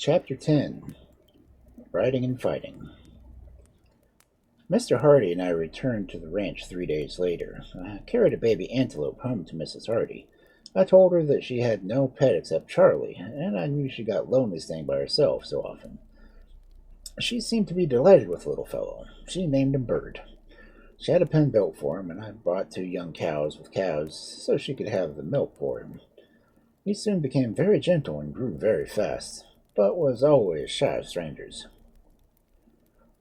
Chapter 10. Riding and Fighting. Mr. Hardy and I returned to the ranch 3 days later. I carried a baby antelope home to Mrs. Hardy. I told her that she had no pet except Charlie, and I knew she got lonely staying by herself so often. She seemed to be delighted with the little fellow. She named him Byrd. She had a pen built for him, and I brought 2 young cows with calves so she could have the milk for him. He soon became very gentle and grew very fast, but was always shy of strangers.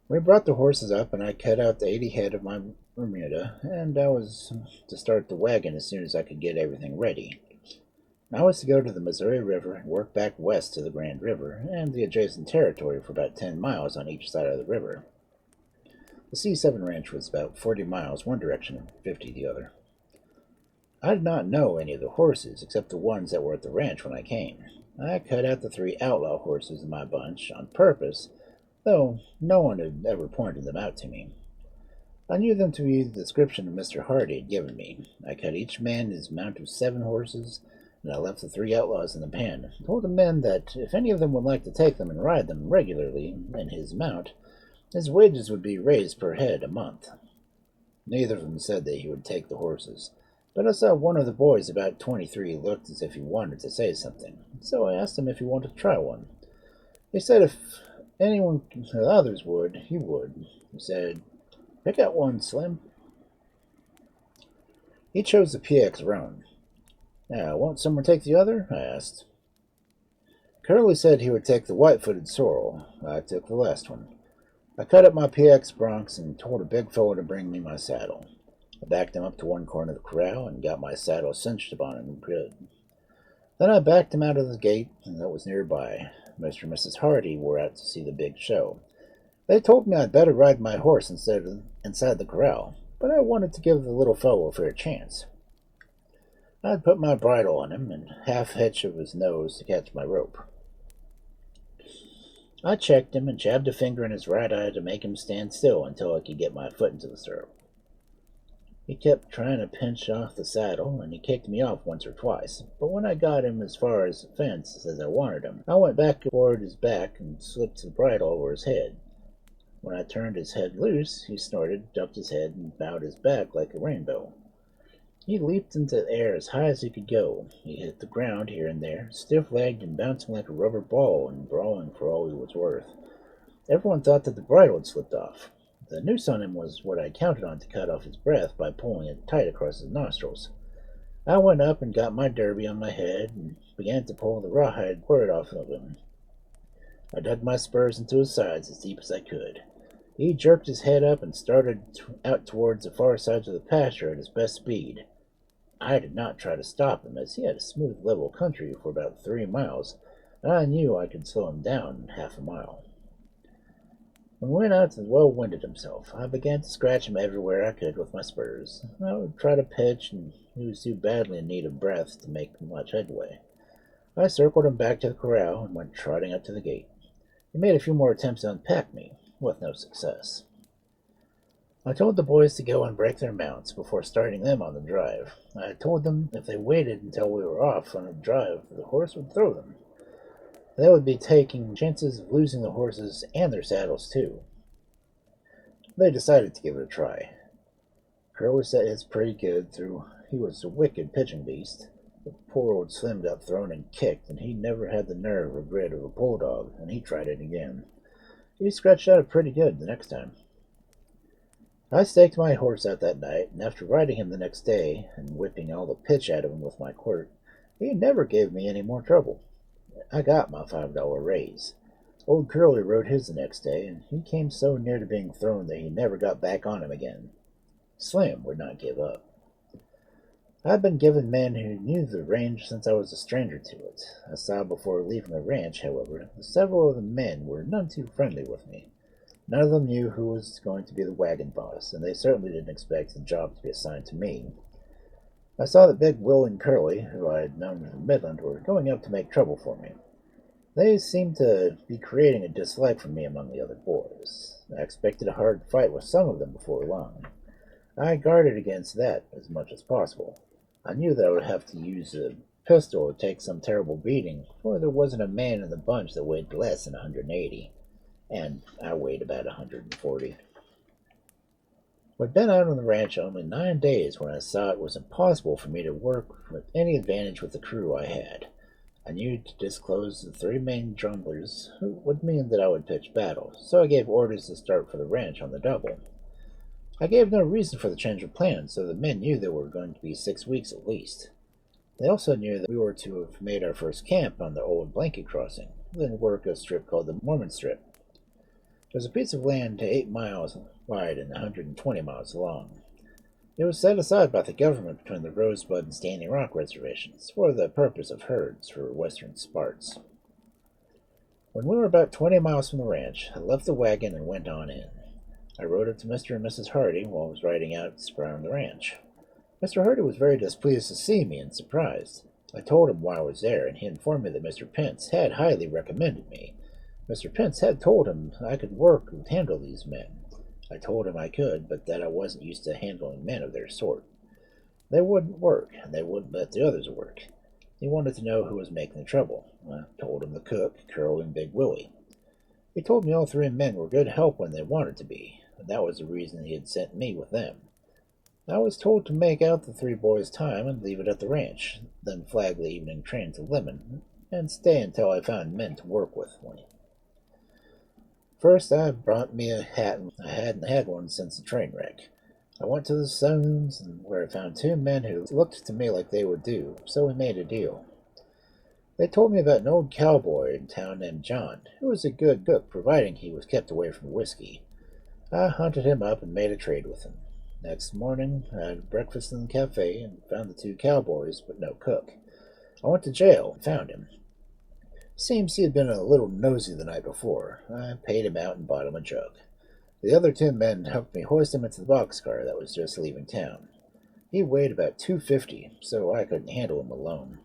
We brought the horses up, and I cut out the 80 head of my remuda, and I was to start the wagon as soon as I could get everything ready. I was to go to the Missouri River and work back west to the Grand River and the adjacent territory for about 10 miles on each side of the river. The C7 ranch was about 40 miles one direction and 50 the other. I did not know any of the horses except the ones that were at the ranch when I came. I cut out the 3 outlaw horses in my bunch on purpose, though no one had ever pointed them out to me. I knew them to be the description Mr. Hardy had given me. I cut each man his mount of 7 horses, and I left the 3 outlaws in the pen. I told the men that if any of them would like to take them and ride them regularly in his mount, his wages would be raised per head a month. Neither of them said that he would take the horses, but I saw one of the boys, about 23, looked as if he wanted to say something, so I asked him if he wanted to try one. He said if anyone the others would, he would. He said, "Pick out one, Slim." He chose the PX roan. "Now, won't someone take the other?" I asked. Curly said he would take the white-footed sorrel. I took the last one. I cut up my PX broncs and told a big fellow to bring me my saddle. I backed him up to one corner of the corral and got my saddle cinched upon him good. Then I backed him out of the gate that was nearby. Mr. and Mrs. Hardy were out to see the big show. They told me I'd better ride my horse inside the corral, but I wanted to give the little fellow a fair chance. I'd put my bridle on him and half hitch of his nose to catch my rope. I checked him and jabbed a finger in his right eye to make him stand still until I could get my foot into the stirrup. He kept trying to pinch off the saddle, and he kicked me off once or twice, but when I got him as far as the fence as I wanted him, I went back toward his back and slipped the bridle over his head. When I turned his head loose, he snorted, ducked his head, and bowed his back like a rainbow. He leaped into the air as high as he could go. He hit the ground here and there, stiff-legged and bouncing like a rubber ball and brawling for all he was worth. Everyone thought that the bridle had slipped off. The noose on him was what I counted on to cut off his breath by pulling it tight across his nostrils. I went up and got my derby on my head and began to pull the rawhide quirt off of him. I dug my spurs into his sides as deep as I could. He jerked his head up and started out towards the far sides of the pasture at his best speed. I did not try to stop him, as he had a smooth, level country for about 3 miles, and I knew I could slow him down in half a mile. When he went out and well-winded himself, I began to scratch him everywhere I could with my spurs. I would try to pitch, and he was too badly in need of breath to make much headway. I circled him back to the corral and went trotting up to the gate. He made a few more attempts to unpack me, with no success. I told the boys to go and break their mounts before starting them on the drive. I told them if they waited until we were off on a drive, the horse would throw them. They would be taking chances of losing the horses and their saddles, too. They decided to give it a try. Curly set his pretty good through. He was a wicked pitching beast. The poor old Slim got thrown and kicked, and he never had the nerve or grit of a bulldog, and he tried it again. He scratched out pretty good the next time. I staked my horse out that night, and after riding him the next day and whipping all the pitch out of him with my quirt, he never gave me any more trouble. I got my $5 raise. Old Curly rode his the next day, and he came so near to being thrown that he never got back on him again. Slim would not give up. I've been given men who knew the range since I was a stranger to it. I saw before leaving the ranch, however, that several of the men were none too friendly with me. None of them knew who was going to be the wagon boss, and they certainly didn't expect the job to be assigned to me. I saw that Big Will and Curly, who I had known from Midland, were going up to make trouble for me. They seemed to be creating a dislike for me among the other boys. I expected a hard fight with some of them before long. I guarded against that as much as possible. I knew that I would have to use a pistol would take some terrible beating, for there wasn't a man in the bunch that weighed less than 180, and I weighed about 140. We'd been out on the ranch only 9 days when I saw it was impossible for me to work with any advantage with the crew I had. I knew to disclose the three main junglers would mean that I would pitch battle, so I gave orders to start for the ranch on the double. I gave no reason for the change of plans, so the men knew there were going to be 6 weeks at least. They also knew that we were to have made our first camp on the old blanket crossing, then work a strip called the Mormon Strip. It was a piece of land 8 miles wide and 120 miles long. It was set aside by the government between the Rosebud and Standing Rock reservations for the purpose of herds for western Sparts. When we were about 20 miles from the ranch, I left the wagon and went on in. I rode up to Mr. and Mrs. Hardy while I was riding out around the ranch. Mr. Hardy was very displeased to see me and surprised. I told him why I was there, and he informed me that Mr. Pence had highly recommended me. Mr. Pence had told him I could work and handle these men. I told him I could, but that I wasn't used to handling men of their sort. They wouldn't work, and they wouldn't let the others work. He wanted to know who was making the trouble. I told him the cook, Curl, and Big Willie. He told me all three men were good help when they wanted to be, and that was the reason he had sent me with them. I was told to make out the three boys' time and leave it at the ranch, then flag the evening train to Lemmon, and stay until I found men to work with me. First, I brought me a hat, and I hadn't had one since the train wreck. I went to the saloons, where I found two men who looked to me like they would do, so we made a deal. They told me about an old cowboy in town named John, who was a good cook, providing he was kept away from whiskey. I hunted him up and made a trade with him. Next morning, I had breakfast in the cafe and found the two cowboys, but no cook. I went to jail and found him. Seems he had been a little nosy the night before. I paid him out and bought him a jug. The other two men helped me hoist him into the boxcar that was just leaving town. He weighed about 250, so I couldn't handle him alone.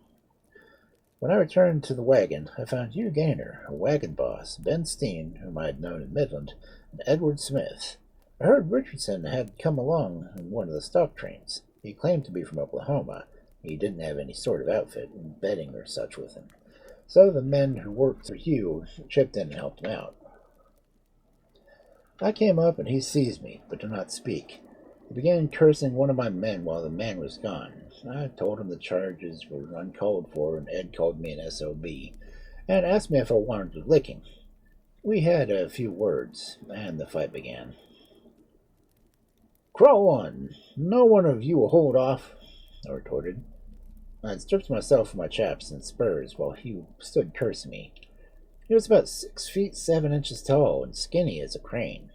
When I returned to the wagon, I found Hugh Gaynor, a wagon boss, Ben Steen, whom I had known in Midland, and Edward Smith. I heard Richardson had come along in one of the stock trains. He claimed to be from Oklahoma. He didn't have any sort of outfit and bedding or such with him. So the men who worked for Hugh chipped in and helped him out. I came up and he seized me, but did not speak. He began cursing one of my men while the man was gone. I told him the charges were uncalled for, and Ed called me an SOB, and asked me if I wanted a licking. We had a few words, and the fight began. "Crawl on! No one of you will hold off," I retorted. I had stripped myself of my chaps and spurs while he stood cursing me. He was about 6 feet 7 inches tall and skinny as a crane.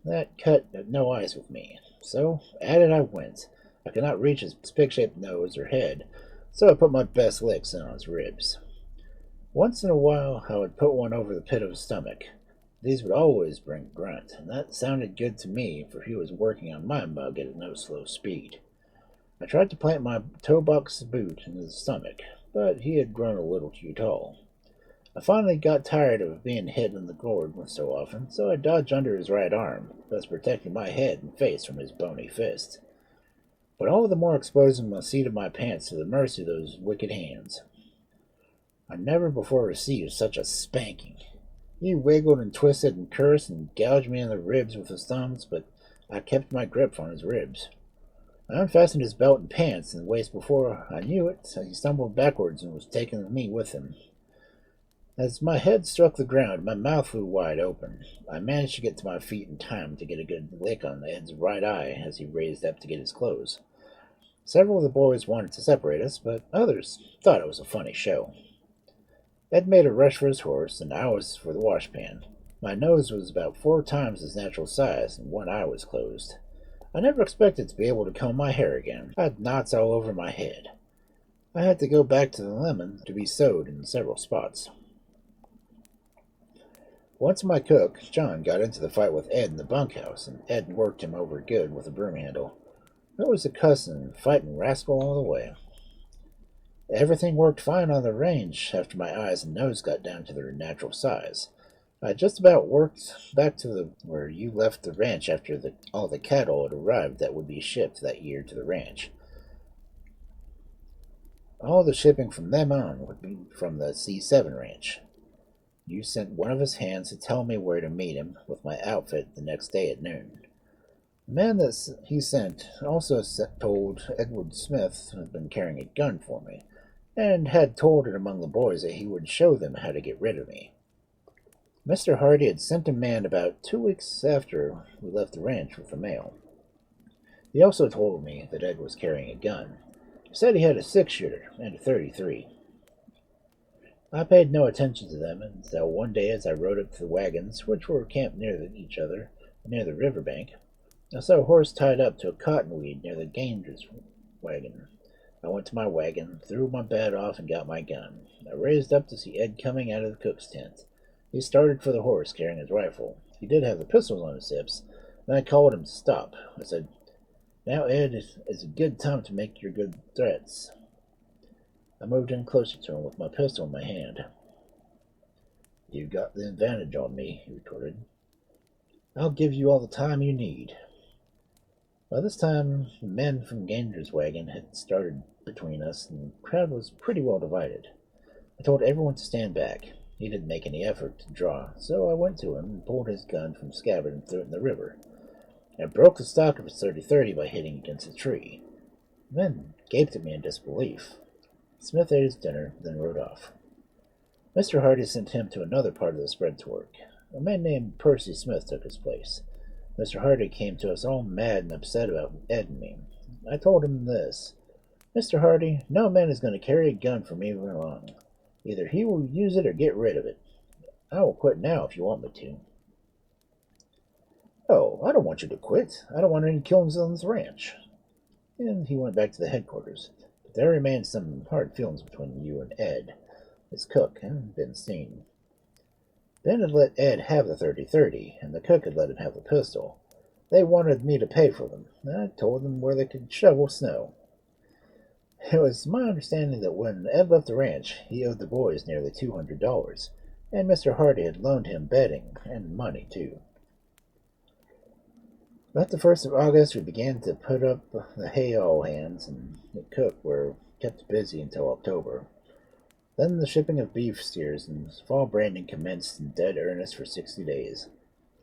That cut no ice with me, so at it I went. I could not reach his pig-shaped nose or head, so I put my best licks in on his ribs. Once in a while I would put one over the pit of his stomach. These would always bring a grunt, and that sounded good to me, for he was working on my mug at no slow speed. I tried to plant my toe box boot in his stomach, but he had grown a little too tall. I finally got tired of being hit in the gourd so often, so I dodged under his right arm, thus protecting my head and face from his bony fist. But all the more exposing the seat of my pants to the mercy of those wicked hands. I never before received such a spanking. He wiggled and twisted and cursed and gouged me in the ribs with his thumbs, but I kept my grip on his ribs. I unfastened his belt and pants in the waist before I knew it, so he stumbled backwards and was taking me with him. As my head struck the ground, my mouth flew wide open. I managed to get to my feet in time to get a good lick on Ed's right eye as he raised up to get his clothes. Several of the boys wanted to separate us, but others thought it was a funny show. Ed made a rush for his horse, and I was for the washpan. My nose was about 4 times its natural size, and one eye was closed. I never expected to be able to comb my hair again. I had knots all over my head. I had to go back to the Lemmon to be sewed in several spots. Once my cook, John, got into the fight with Ed in the bunkhouse, and Ed worked him over good with a broom handle. It was a cussing, fighting rascal all the way. Everything worked fine on the range after my eyes and nose got down to their natural size. I just about worked back to where you left the ranch after all the cattle had arrived that would be shipped that year to the ranch. All the shipping from them on would be from the C7 ranch. You sent one of his hands to tell me where to meet him with my outfit the next day at noon. The man that he sent also told Edward Smith had been carrying a gun for me, and had told it among the boys that he would show them how to get rid of me. Mr. Hardy had sent a man about 2 weeks after we left the ranch with the mail. He also told me that Ed was carrying a gun. He said he had a 6-shooter and a 33. I paid no attention to them until one day as I rode up to the wagons, which were camped near each other, near the riverbank, I saw a horse tied up to a cottonweed near the Ganger's wagon. I went to my wagon, threw my bed off, and got my gun. I raised up to see Ed coming out of the cook's tent. He started for the horse, carrying his rifle. He did have the pistols on his hips, and I called him to stop. I said, "Now, Ed, is a good time to make your good threats." I moved in closer to him with my pistol in my hand. "You've got the advantage on me," he retorted. "I'll give you all the time you need." By this time, the men from Ganger's wagon had started between us, and the crowd was pretty well divided. I told everyone to stand back. He didn't make any effort to draw, so I went to him and pulled his gun from the scabbard and threw it in the river. I broke the stock of his 30-30 by hitting against a tree. The men gaped at me in disbelief. Smith ate his dinner, then rode off. Mr. Hardy sent him to another part of the spread to work. A man named Percy Smith took his place. Mr. Hardy came to us all mad and upset about Ed and me. I told him this: "Mr. Hardy, no man is going to carry a gun for me very long. Either he will use it or get rid of it. I will quit now if you want me to." "Oh, I don't want you to quit. I don't want any killings on this ranch." And he went back to the headquarters. But there remained some hard feelings between you and Ed, his cook, and Ben Steen. Ben had let Ed have the 30-30, and the cook had let him have the pistol. They wanted me to pay for them. I told them where they could shovel snow. It was my understanding that when Ed left the ranch, he owed the boys nearly $200, and Mr. Hardy had loaned him bedding and money, too. About the 1st of August, we began to put up the hay all hands, and the cook were kept busy until October. Then the shipping of beef steers and fall branding commenced in dead earnest for 60 days.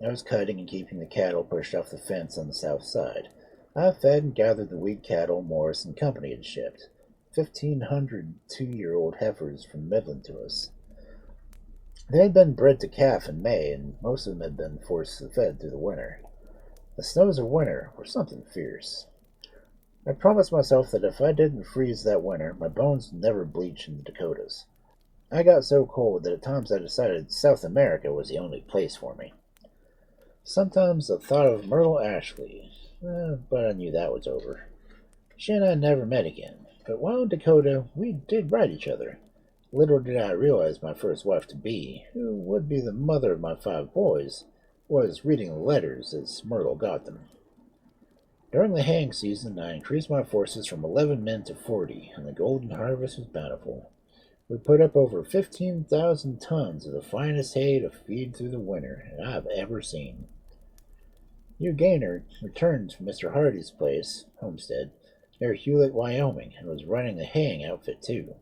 I was cutting and keeping the cattle pushed off the fence on the south side. I fed and gathered the weak cattle Morris and Company had shipped, 1,500 two-year-old heifers from Midland to us. They had been bred to calf in May, and most of them had been force-fed through the winter. The snows of winter were something fierce. I promised myself that if I didn't freeze that winter, my bones would never bleach in the Dakotas. I got so cold that at times I decided South America was the only place for me. Sometimes I thought of Myrtle Ashley, but I knew that was over. She and I never met again, but while in Dakota, we did write each other. Little did I realize my first wife-to-be, who would be the mother of my 5 boys, was reading the letters as Myrtle got them. During the haying season, I increased my forces from 11 men to 40, and the golden harvest was bountiful. We put up over 15,000 tons of the finest hay to feed through the winter I've ever seen. Hugh Gaynor returned to Mr. Hardy's place, homestead, near Hewlett, Wyoming, and was running the haying outfit too.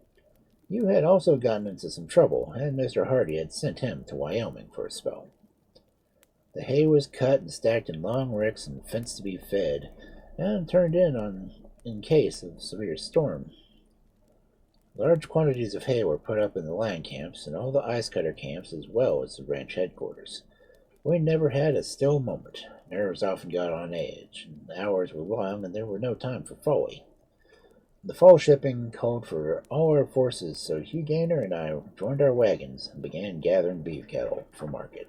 Hugh had also gotten into some trouble, and Mr. Hardy had sent him to Wyoming for a spell. The hay was cut and stacked in long ricks and fenced to be fed, and turned in case of a severe storm. Large quantities of hay were put up in the line camps and all the ice cutter camps as well as the ranch headquarters. We never had a still moment. Nerves often got on edge, and the hours were long, and there were no time for folly. The fall shipping called for all our forces, so Hugh Gaynor and I joined our wagons and began gathering beef cattle for market.